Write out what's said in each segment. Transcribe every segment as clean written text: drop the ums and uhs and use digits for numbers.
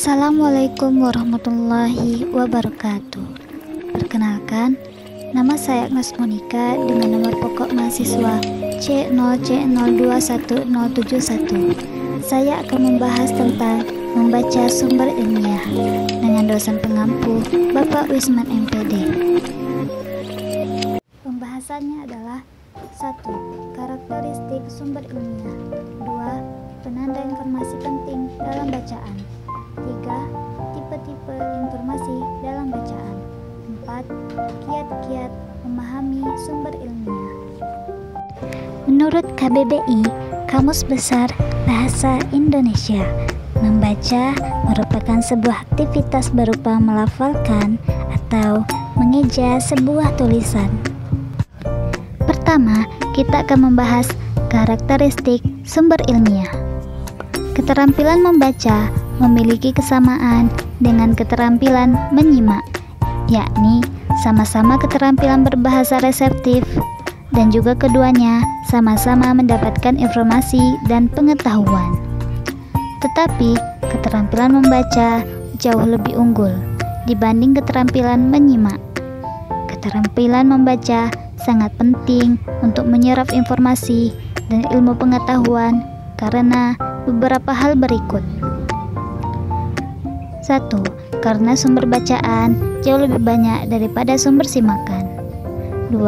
Assalamualaikum warahmatullahi wabarakatuh. Perkenalkan, nama saya Agnes Monika dengan nomor pokok mahasiswa C0C021071. Saya akan membahas tentang membaca sumber ilmiah dengan dosen pengampu Bapak Wisman MPD. Pembahasannya adalah 1. Karakteristik sumber ilmiah. 2. Penanda informasi penting dalam bacaan. 3. Tipe-tipe informasi dalam bacaan. 4. Kiat-kiat memahami sumber ilmiah. Menurut KBBI, Kamus Besar Bahasa Indonesia, membaca merupakan sebuah aktivitas berupa melafalkan atau mengeja sebuah tulisan. Pertama, kita akan membahas karakteristik sumber ilmiah. Keterampilan membaca memiliki kesamaan dengan keterampilan menyimak, yakni sama-sama keterampilan berbahasa reseptif, dan juga keduanya sama-sama mendapatkan informasi dan pengetahuan. Tetapi, keterampilan membaca jauh lebih unggul dibanding keterampilan menyimak. Keterampilan membaca sangat penting untuk menyerap informasi dan ilmu pengetahuan karena beberapa hal berikut. 1. Karena sumber bacaan jauh lebih banyak daripada sumber simakan. 2.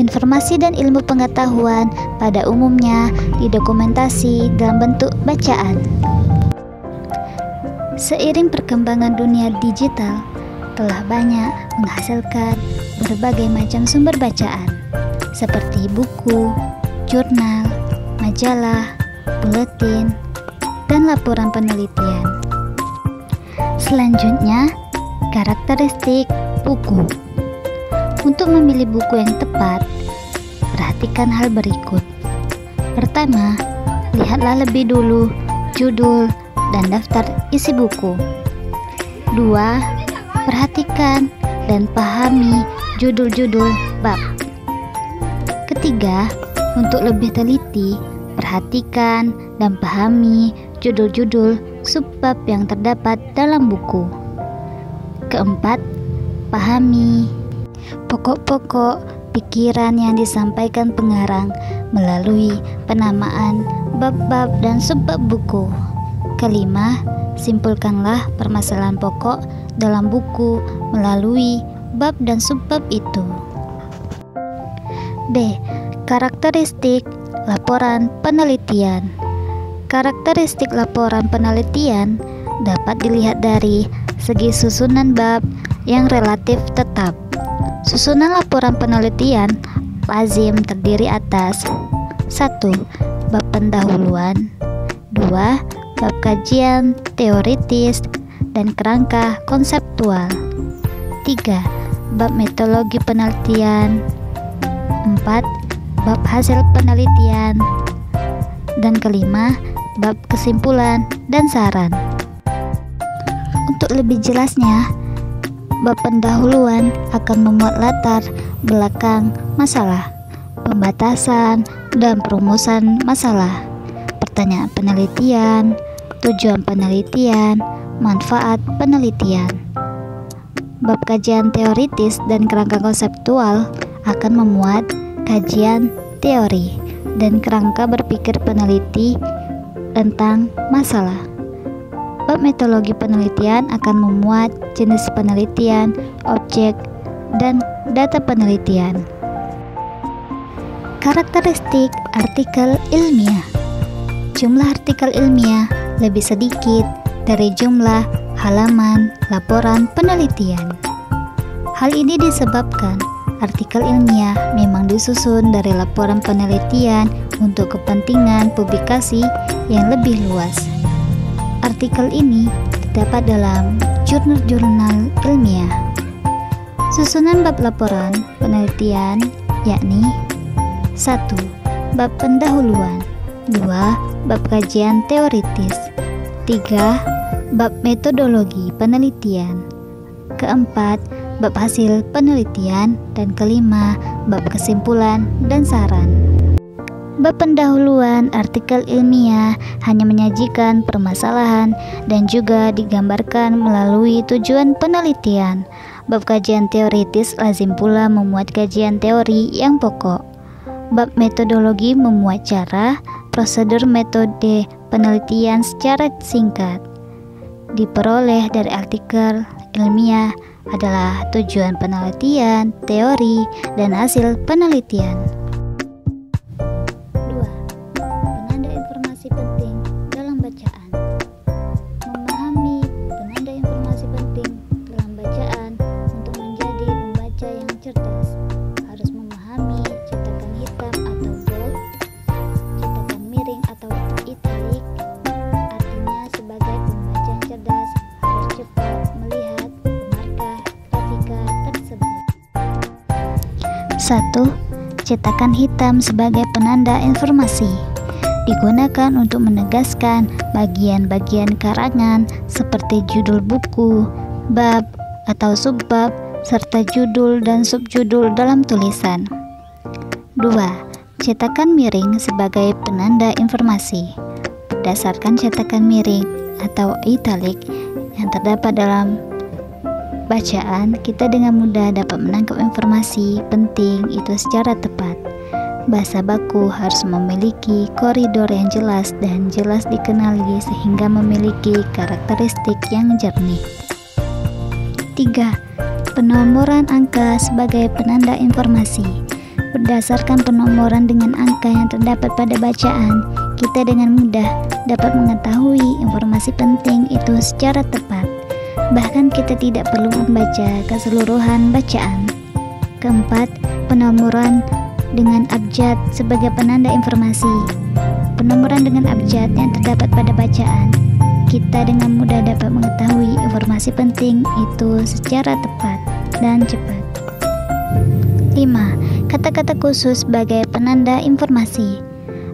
Informasi dan ilmu pengetahuan pada umumnya didokumentasi dalam bentuk bacaan. Seiring perkembangan dunia digital, telah banyak menghasilkan berbagai macam sumber bacaan, seperti buku, jurnal, majalah, buletin, dan laporan penelitian. Selanjutnya, karakteristik buku. Untuk memilih buku yang tepat, perhatikan hal berikut. Pertama, lihatlah lebih dulu judul dan daftar isi buku. 2. Perhatikan dan pahami judul-judul bab. Ketiga, untuk lebih teliti, perhatikan dan pahami judul-judul subbab yang terdapat dalam buku. Keempat, pahami pokok-pokok pikiran yang disampaikan pengarang melalui penamaan bab-bab dan subbab buku. Kelima, simpulkanlah permasalahan pokok dalam buku melalui bab dan subbab itu. B. Karakteristik laporan penelitian. Karakteristik laporan penelitian dapat dilihat dari segi susunan bab yang relatif tetap. Susunan laporan penelitian lazim terdiri atas 1. Bab pendahuluan, 2. Bab kajian teoritis dan kerangka konseptual, 3. Bab metodologi penelitian, 4. Bab hasil penelitian, dan kelima, bab kesimpulan dan saran. Untuk lebih jelasnya, bab pendahuluan akan memuat latar belakang masalah, pembatasan dan perumusan masalah, pertanyaan penelitian, tujuan penelitian, manfaat penelitian. Bab kajian teoritis dan kerangka konseptual akan memuat kajian teori dan kerangka berpikir peneliti tentang masalah. Bab metodologi penelitian akan memuat jenis penelitian, objek, dan data penelitian. Karakteristik artikel ilmiah. Jumlah artikel ilmiah lebih sedikit dari jumlah halaman laporan penelitian. Hal ini disebabkan artikel ilmiah memang disusun dari laporan penelitian untuk kepentingan publikasi yang lebih luas. Artikel ini terdapat dalam jurnal-jurnal ilmiah. Susunan bab laporan penelitian yakni 1. Bab pendahuluan, 2. Bab kajian teoritis, 3. Bab metodologi penelitian, keempat, bab hasil penelitian, dan kelima, bab kesimpulan dan saran. Bab pendahuluan artikel ilmiah hanya menyajikan permasalahan dan juga digambarkan melalui tujuan penelitian. Bab kajian teoritis lazim pula memuat kajian teori yang pokok. Bab metodologi memuat cara, prosedur metode penelitian secara singkat. Diperoleh dari artikel ilmiah adalah tujuan penelitian, teori, dan hasil penelitian. 2. Penanda informasi penting dalam bacaan. Memahami penanda informasi penting dalam bacaan untuk menjadi pembaca yang cerdas harus memahami cetakan hitam atau bold, cetakan miring atau italik. Artinya sebagai pembaca yang cerdas harus cepat melihat pemarkah grafika tersebut. 1. Cetakan hitam sebagai penanda informasi digunakan untuk menegaskan bagian-bagian karangan seperti judul buku, bab atau subbab, serta judul dan subjudul dalam tulisan. 2. Cetakan miring sebagai penanda informasi. Berdasarkan cetakan miring atau italik yang terdapat dalam bacaan, kita dengan mudah dapat menangkap informasi penting itu secara tepat. Bahasa baku harus memiliki koridor yang jelas dan jelas dikenali sehingga memiliki karakteristik yang jernih. 3. Penomoran angka sebagai penanda informasi. Berdasarkan penomoran dengan angka yang terdapat pada bacaan, kita dengan mudah dapat mengetahui informasi penting itu secara tepat. Bahkan kita tidak perlu membaca keseluruhan bacaan. 4. Penomoran dengan abjad sebagai penanda informasi. Penomoran dengan abjad yang terdapat pada bacaan, kita dengan mudah dapat mengetahui informasi penting itu secara tepat dan cepat. 5. Kata-kata khusus sebagai penanda informasi.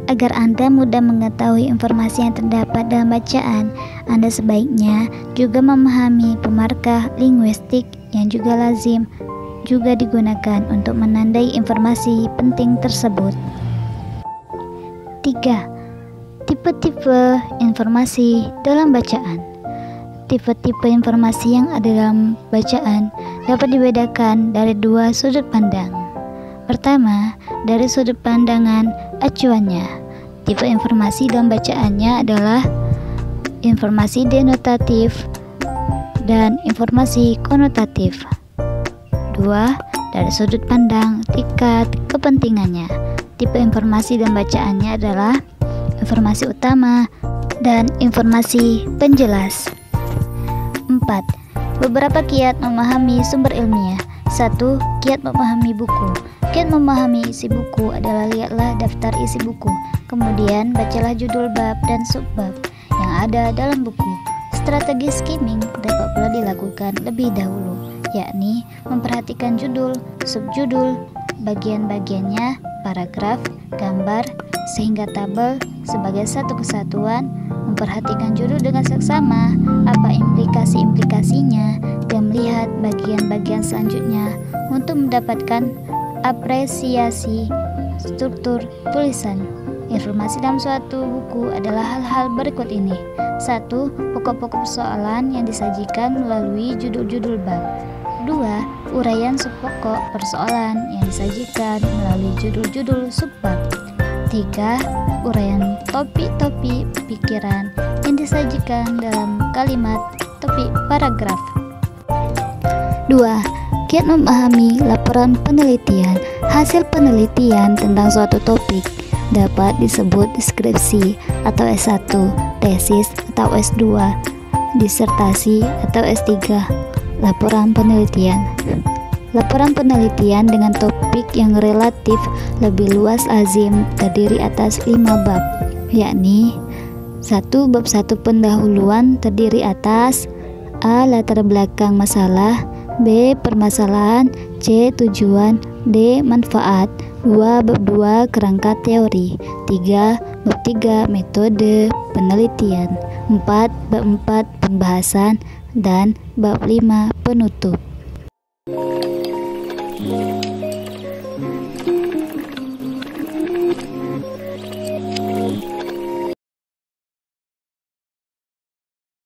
Agar Anda mudah mengetahui informasi yang terdapat dalam bacaan, Anda sebaiknya juga memahami pemarkah linguistik yang juga lazim juga digunakan untuk menandai informasi penting tersebut. 3. Tipe-tipe informasi dalam bacaan. Tipe-tipe informasi yang ada dalam bacaan dapat dibedakan dari dua sudut pandang. Pertama, dari sudut pandangan acuannya. Tipe informasi dalam bacaannya adalah informasi denotatif dan informasi konotatif. 2. Dari sudut pandang tingkat kepentingannya. Tipe informasi dalam bacaannya adalah informasi utama dan informasi penjelas. 4. Beberapa kiat memahami sumber ilmiah. 1. Kiat memahami buku. Kiat memahami isi buku adalah lihatlah daftar isi buku, kemudian bacalah judul bab dan subbab yang ada dalam buku. Strategi skimming dapat pula dilakukan lebih dahulu, yakni memperhatikan judul, subjudul, bagian-bagiannya, paragraf, gambar, sehingga tabel sebagai satu kesatuan, memperhatikan judul dengan seksama, apa implikasi-implikasinya, dan melihat bagian-bagian selanjutnya untuk mendapatkan apresiasi struktur tulisan. Informasi dalam suatu buku adalah hal-hal berikut ini. 1. Pokok-pokok persoalan yang disajikan melalui judul-judul bab. 2. Uraian subpokok persoalan yang disajikan melalui judul-judul subbab. 3. Uraian topik-topik pikiran yang disajikan dalam kalimat topik paragraf. 2. Kiat memahami laporan penelitian. Hasil penelitian tentang suatu topik dapat disebut deskripsi atau S1, tesis atau S2, disertasi atau S3. Laporan penelitian. Laporan penelitian dengan topik yang relatif lebih luas lazim terdiri atas 5 bab, yakni 1. Bab 1 pendahuluan terdiri atas A. Latar belakang masalah, B. Permasalahan, C. Tujuan, D. Manfaat. 2. Bab 2 kerangka teori. 3. Bab 3 metode penelitian. 4. Bab 4 pembahasan dan bab 5 penutup.